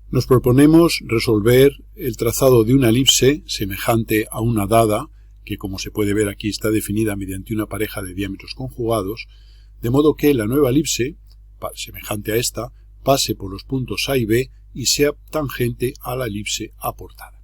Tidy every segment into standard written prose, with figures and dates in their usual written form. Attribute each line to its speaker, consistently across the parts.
Speaker 1: Nos proponemos resolver el trazado de una elipse semejante a una dada, que como se puede ver aquí está definida mediante una pareja de diámetros conjugados, de modo que la nueva elipse, semejante a esta, pase por los puntos A y B y sea tangente a la elipse aportada.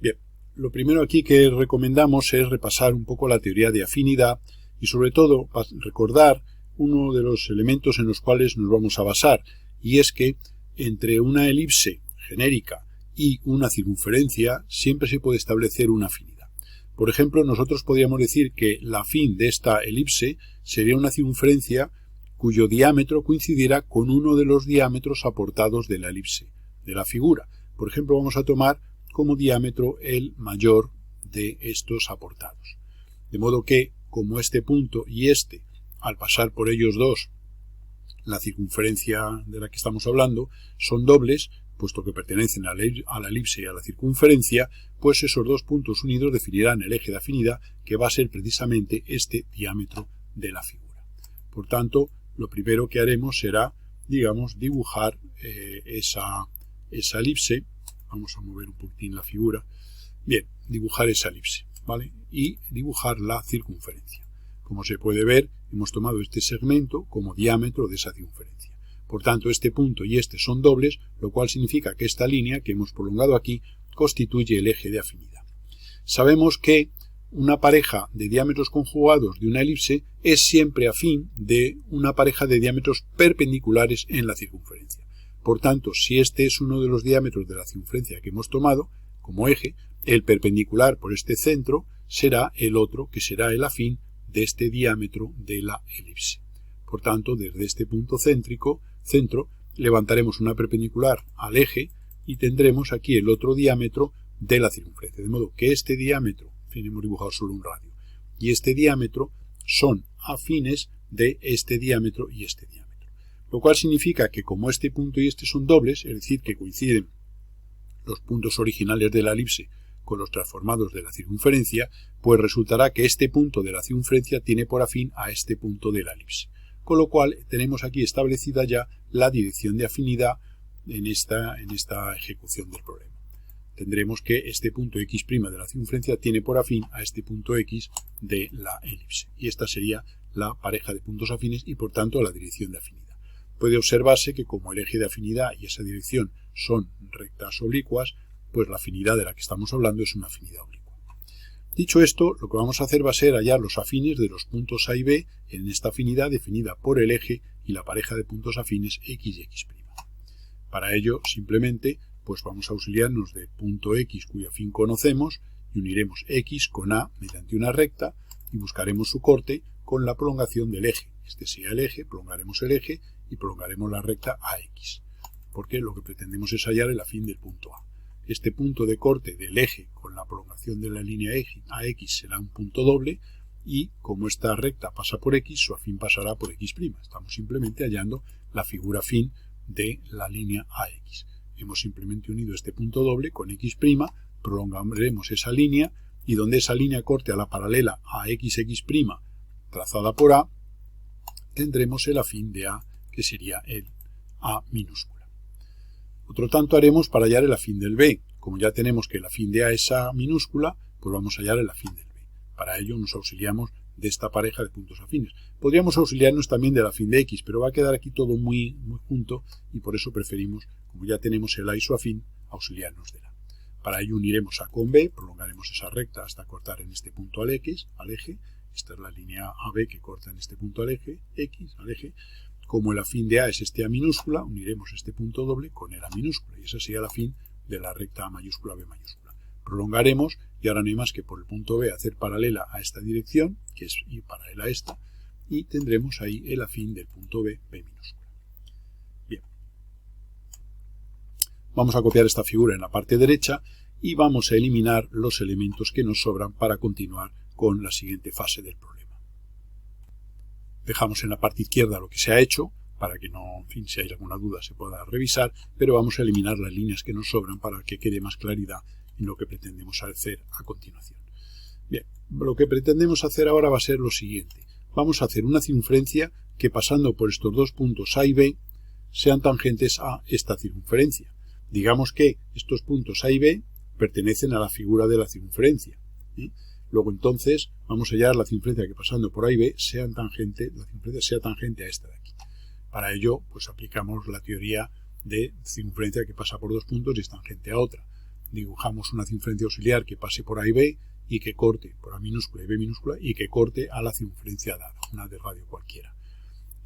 Speaker 1: Bien, lo primero aquí que recomendamos es repasar un poco la teoría de afinidad y sobre todo recordar uno de los elementos en los cuales nos vamos a basar, y es que entre una elipse genérica y una circunferencia siempre se puede establecer una afinidad. Por ejemplo, nosotros podríamos decir que la fin de esta elipse sería una circunferencia cuyo diámetro coincidiera con uno de los diámetros aportados de la elipse, de la figura. Por ejemplo, vamos a tomar como diámetro el mayor de estos aportados. De modo que, como este punto y este, al pasar por ellos dos, la circunferencia de la que estamos hablando, son dobles, puesto que pertenecen a la elipse y a la circunferencia, pues esos dos puntos unidos definirán el eje de afinidad, que va a ser precisamente este diámetro de la figura. Por tanto, lo primero que haremos será, digamos, dibujar esa elipse. Vamos a mover un poquitín la figura. Bien, dibujar esa elipse, ¿vale? Y dibujar la circunferencia. Como se puede ver, hemos tomado este segmento como diámetro de esa circunferencia. Por tanto, este punto y este son dobles, lo cual significa que esta línea que hemos prolongado aquí constituye el eje de afinidad. Sabemos que una pareja de diámetros conjugados de una elipse es siempre afín de una pareja de diámetros perpendiculares en la circunferencia. Por tanto, si este es uno de los diámetros de la circunferencia que hemos tomado como eje, el perpendicular por este centro será el otro, que será el afín de este diámetro de la elipse. Por tanto, desde este punto centro, levantaremos una perpendicular al eje y tendremos aquí el otro diámetro de la circunferencia. De modo que este diámetro, en fin, hemos dibujado solo un radio, y este diámetro son afines de este diámetro y este diámetro. Lo cual significa que como este punto y este son dobles, es decir, que coinciden los puntos originales de la elipse con los transformados de la circunferencia, pues resultará que este punto de la circunferencia tiene por afín a este punto de la elipse. Con lo cual tenemos aquí establecida ya la dirección de afinidad en esta ejecución del problema. Tendremos que este punto x' de la circunferencia tiene por afín a este punto x de la elipse. Y esta sería la pareja de puntos afines y por tanto la dirección de afinidad. Puede observarse que como el eje de afinidad y esa dirección son rectas oblicuas, pues la afinidad de la que estamos hablando es una afinidad oblicua. Dicho esto, lo que vamos a hacer va a ser hallar los afines de los puntos A y B en esta afinidad definida por el eje y la pareja de puntos afines x y x'. Para ello, simplemente, pues vamos a auxiliarnos del punto x cuyo afín conocemos y uniremos x con A mediante una recta y buscaremos su corte con la prolongación del eje. Este sea el eje, prolongaremos el eje y prolongaremos la recta AX, porque lo que pretendemos es hallar el afín del punto A. Este punto de corte del eje con la prolongación de la línea AX será un punto doble y como esta recta pasa por X, su afín pasará por X'. Estamos simplemente hallando la figura afín de la línea AX. Hemos simplemente unido este punto doble con X', prolongaremos esa línea y donde esa línea corte a la paralela a XX' trazada por A, tendremos el afín de A, que sería el A minúscula. Otro tanto haremos para hallar el afín del B. Como ya tenemos que el afín de A es A minúscula, pues vamos a hallar el afín del B. Para ello nos auxiliamos de esta pareja de puntos afines. Podríamos auxiliarnos también del afín de X, pero va a quedar aquí todo muy junto y por eso preferimos, como ya tenemos el A y su afín, auxiliarnos de A. Para ello uniremos A con B, prolongaremos esa recta hasta cortar en este punto al eje. Esta es la línea AB que corta en este punto al eje, X, al eje. Como el afín de A es este A minúscula, uniremos este punto doble con el A minúscula y ese sería el afín de la recta A mayúscula B mayúscula. Prolongaremos y ahora no hay más que por el punto B hacer paralela a esta dirección, que es y paralela a esta, y tendremos ahí el afín del punto B, B minúscula. Bien. Vamos a copiar esta figura en la parte derecha y vamos a eliminar los elementos que nos sobran para continuar con la siguiente fase del problema. Dejamos en la parte izquierda lo que se ha hecho, para que no, en fin, si hay alguna duda se pueda revisar, pero vamos a eliminar las líneas que nos sobran para que quede más claridad en lo que pretendemos hacer a continuación. Bien, lo que pretendemos hacer ahora va a ser lo siguiente. Vamos a hacer una circunferencia que pasando por estos dos puntos A y B sean tangentes a esta circunferencia. Digamos que estos puntos A y B pertenecen a la figura de la circunferencia. Luego entonces vamos a hallar la circunferencia que pasando por A y B la circunferencia sea tangente a esta de aquí. Para ello, pues aplicamos la teoría de circunferencia que pasa por dos puntos y es tangente a otra. Dibujamos una circunferencia auxiliar que pase por A y B y que corte por A minúscula y B minúscula y que corte a la circunferencia dada, una de radio cualquiera.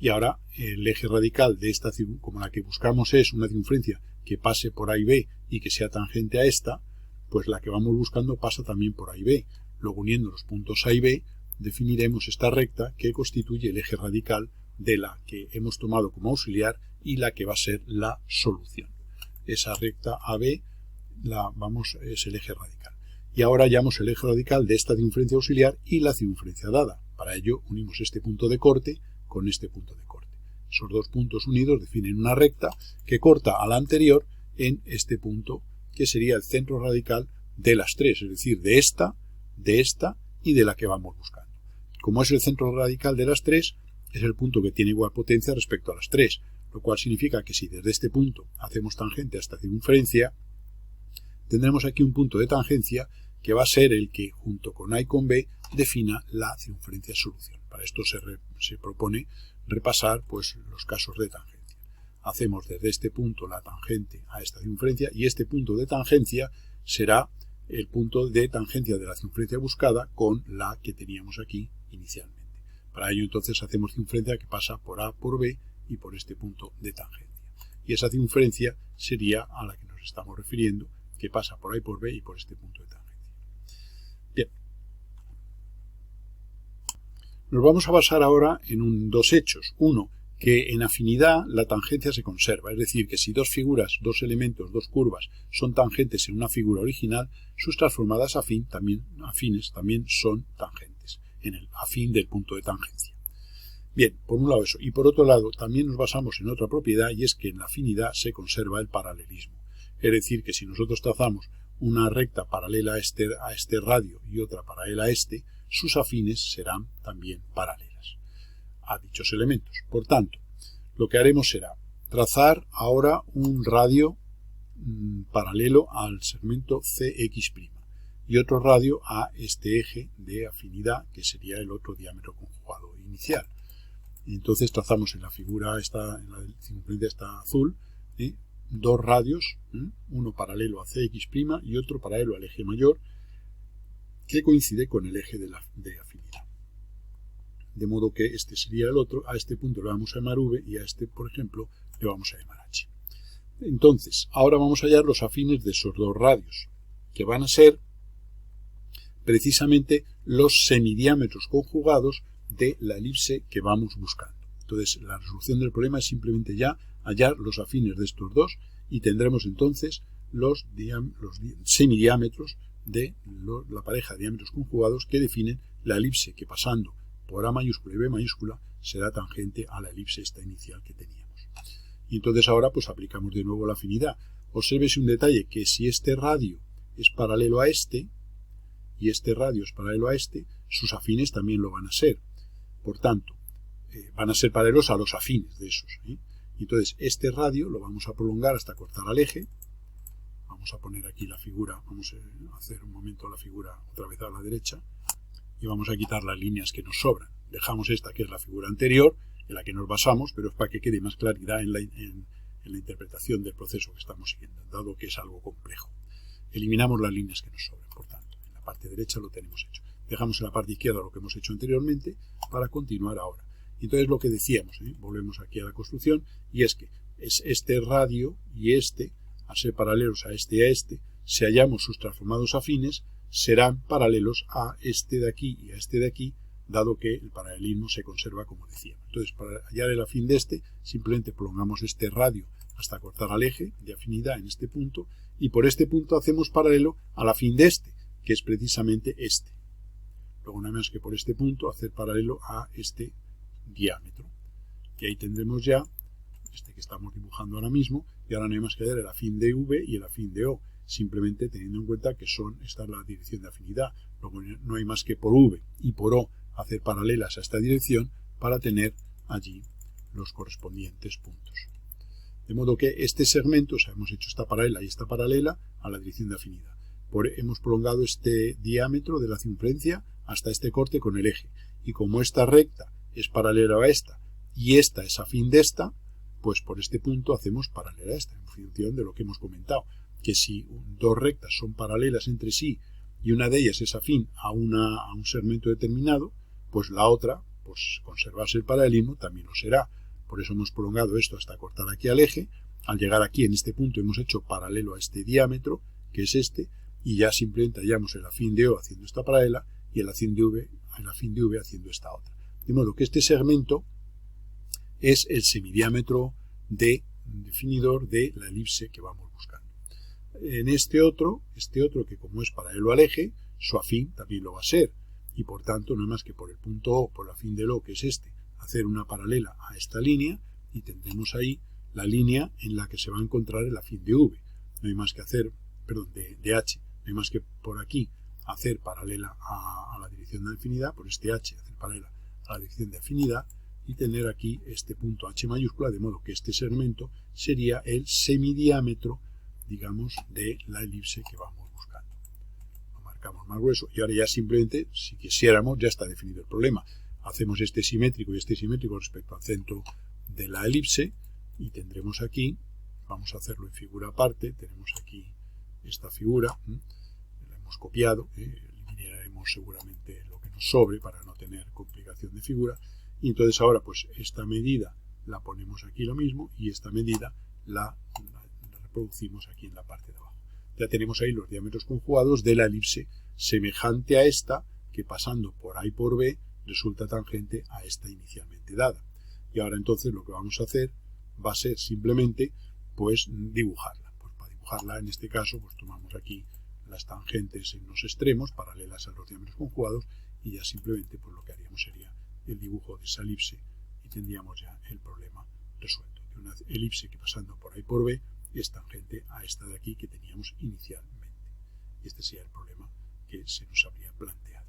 Speaker 1: Y ahora el eje radical de esta, como la que buscamos es una circunferencia que pase por A y B y que sea tangente a esta, pues la que vamos buscando pasa también por A y B. Luego, uniendo los puntos A y B, definiremos esta recta que constituye el eje radical de la que hemos tomado como auxiliar y la que va a ser la solución. Esa recta AB es el eje radical. Y ahora hallamos el eje radical de esta circunferencia auxiliar y la circunferencia dada. Para ello unimos este punto de corte con este punto de corte. Esos dos puntos unidos definen una recta que corta a la anterior en este punto que sería el centro radical de las tres, es decir, de esta y de la que vamos buscando. Como es el centro radical de las tres, es el punto que tiene igual potencia respecto a las tres, lo cual significa que si desde este punto hacemos tangente a esta circunferencia, tendremos aquí un punto de tangencia que va a ser el que, junto con A y con B, defina la circunferencia solución. Para esto se propone repasar pues, los casos de tangencia. Hacemos desde este punto la tangente a esta circunferencia y este punto de tangencia será el punto de tangencia de la circunferencia buscada con la que teníamos aquí inicialmente. Para ello entonces hacemos circunferencia que pasa por A, por B y por este punto de tangencia. Y esa circunferencia sería a la que nos estamos refiriendo, que pasa por A y por B y por este punto de tangencia. Bien. Nos vamos a basar ahora en dos hechos. Uno, que en afinidad la tangencia se conserva, es decir, que si dos figuras, dos elementos, dos curvas son tangentes en una figura original, sus transformadas afines también son tangentes, en el afín del punto de tangencia. Bien, por un lado eso. Y por otro lado, también nos basamos en otra propiedad y es que en la afinidad se conserva el paralelismo. Es decir, que si nosotros trazamos una recta paralela a este radio y otra paralela a este, sus afines serán también paralelas a dichos elementos. Por tanto, lo que haremos será trazar ahora un radio paralelo al segmento CX' y otro radio a este eje de afinidad que sería el otro diámetro conjugado inicial. Entonces trazamos en la figura en la circunferencia esta azul, dos radios, uno paralelo a CX' y otro paralelo al eje mayor que coincide con el eje de afinidad. De modo que este sería el otro, a este punto le vamos a llamar V y a este, por ejemplo, le vamos a llamar H. Entonces, ahora vamos a hallar los afines de esos dos radios, que van a ser precisamente los semidiámetros conjugados de la elipse que vamos buscando. Entonces, la resolución del problema es simplemente ya hallar los afines de estos dos y tendremos entonces los semidiámetros de la pareja de diámetros conjugados que definen la elipse que pasando por A mayúscula y B mayúscula será tangente a la elipse esta inicial que teníamos. Y entonces ahora pues aplicamos de nuevo la afinidad. Obsérvese un detalle, que si este radio es paralelo a este y este radio es paralelo a este, sus afines también lo van a ser. Por tanto, van a ser paralelos a los afines de esos. Entonces este radio lo vamos a prolongar hasta cortar al eje. Vamos a poner aquí la figura, vamos a hacer un momento la figura otra vez a la derecha y vamos a quitar las líneas que nos sobran. Dejamos esta que es la figura anterior en la que nos basamos, pero es para que quede más claridad en la interpretación del proceso que estamos siguiendo, dado que es algo complejo. Eliminamos las líneas que nos sobran, por tanto, en la parte derecha lo tenemos hecho. Dejamos en la parte izquierda lo que hemos hecho anteriormente para continuar ahora. Entonces lo que decíamos, volvemos aquí a la construcción, y es que es este radio y este, al ser paralelos a este, si hallamos sus transformados afines, serán paralelos a este de aquí y a este de aquí, dado que el paralelismo se conserva como decíamos. Entonces, para hallar el afín de este, simplemente prolongamos este radio hasta cortar al eje de afinidad en este punto, y por este punto hacemos paralelo al afín de este, que es precisamente este. Luego nada más que por este punto hacer paralelo a este diámetro. Y ahí tendremos ya este que estamos dibujando ahora mismo, y ahora no hay más que hallar el afín de V y el afín de O, simplemente teniendo en cuenta que esta es la dirección de afinidad. Luego no hay más que por V y por O hacer paralelas a esta dirección para tener allí los correspondientes puntos. De modo que este segmento, o sea, hemos hecho esta paralela y esta paralela a la dirección de afinidad. Hemos prolongado este diámetro de la circunferencia hasta este corte con el eje. Y como esta recta es paralela a esta y esta es afín de esta, pues por este punto hacemos paralela a esta, en función de lo que hemos comentado. Que si dos rectas son paralelas entre sí y una de ellas es afín a un segmento determinado, pues la otra, pues conservarse el paralelismo, también lo será. Por eso hemos prolongado esto hasta cortar aquí al eje. Al llegar aquí, en este punto, hemos hecho paralelo a este diámetro, que es este, y ya simplemente hallamos el afín de O haciendo esta paralela y el afín de V haciendo esta otra. De modo que este segmento es el semidiámetro definidor de la elipse que vamos buscando. En este otro que como es paralelo al eje, su afín también lo va a ser, y por tanto no hay más que por el punto O, por el afín del O, que es este, hacer una paralela a esta línea, y tendremos ahí la línea en la que se va a encontrar el afín de V. No hay más que hacer, de H, no hay más que por aquí hacer paralela a la dirección de afinidad, por este H hacer paralela a la dirección de afinidad, y tener aquí este punto H mayúscula, de modo que este segmento sería el semidiámetro, digamos, de la elipse que vamos buscando. Lo marcamos más grueso y ahora ya simplemente, si quisiéramos, ya está definido el problema. Hacemos este simétrico y este simétrico respecto al centro de la elipse y tendremos aquí, vamos a hacerlo en figura aparte, tenemos aquí esta figura, la hemos copiado, eliminaremos seguramente lo que nos sobre para no tener complicación de figura, y entonces ahora pues esta medida la ponemos aquí lo mismo y esta medida la reproducimos aquí en la parte de abajo. Ya tenemos ahí los diámetros conjugados de la elipse semejante a esta que pasando por A y por B resulta tangente a esta inicialmente dada. Y ahora entonces lo que vamos a hacer va a ser simplemente pues dibujarla. Pues para dibujarla en este caso pues tomamos aquí las tangentes en los extremos paralelas a los diámetros conjugados y ya simplemente pues lo que haríamos sería el dibujo de esa elipse y tendríamos ya el problema resuelto. De una elipse que pasando por A y por B es tangente a esta de aquí que teníamos inicialmente. Y este sería el problema que se nos habría planteado.